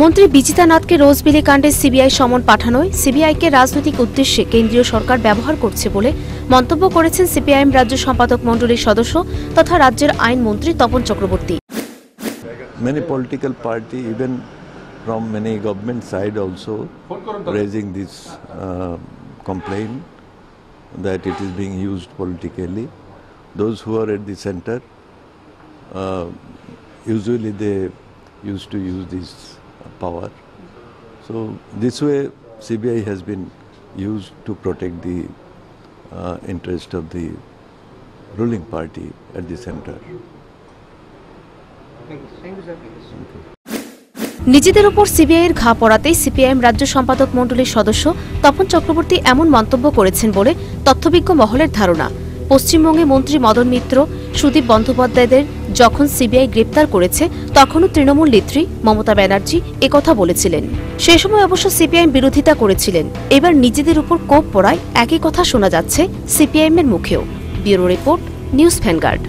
মন্ত্রী বিজিতা নাথকে রোজবেলি কাণ্ডে সিবিআই সমন পাঠানোয় সিবিআইকে রাজনৈতিক উদ্দেশ্যে কেন্দ্রীয় সরকার ব্যবহার করছে বলে মন্তব্য করেছেন সিপিআইএম রাজ্য সম্পাদক মণ্ডলীর সদস্য তথা রাজ্যের আইন মন্ত্রী Tapan Chakraborty. Many political party, even from many government side also raising this complaint that it is being used politically. Those who are at the center, usually they used to use this power. So this way CBI has been used to protect the interest of the ruling party at the center. নিজেদের উপর সিবিআইয়ের ঘা পড়াতেই CPIM রাজ্য সম্পাদক মণ্ডলীর সদস্য তপন চক্রবর্তী এমন মন্তব্য করেছেন বলে তথ্যবিজ্ঞ মহলের ধারণা। পশ্চিমবঙ্গে মন্ত্রী মদন মিত্র, সুদীপ বন্দ্যোপাধ্যায়দের যখন সিবিআই গ্রেপ্তার করেছে তখনও তৃণমূল নেত্রী মমতা ব্যানার্জি একথা বলেছিলেন। সে সময় অবশ্য সিপিআইএম বিরোধিতা করেছিলেন। এবার নিজেদের উপর কোপ পড়ায় একই কথা শোনা যাচ্ছে সিপিআইএমের মুখেও। Bureau report, news vanguard.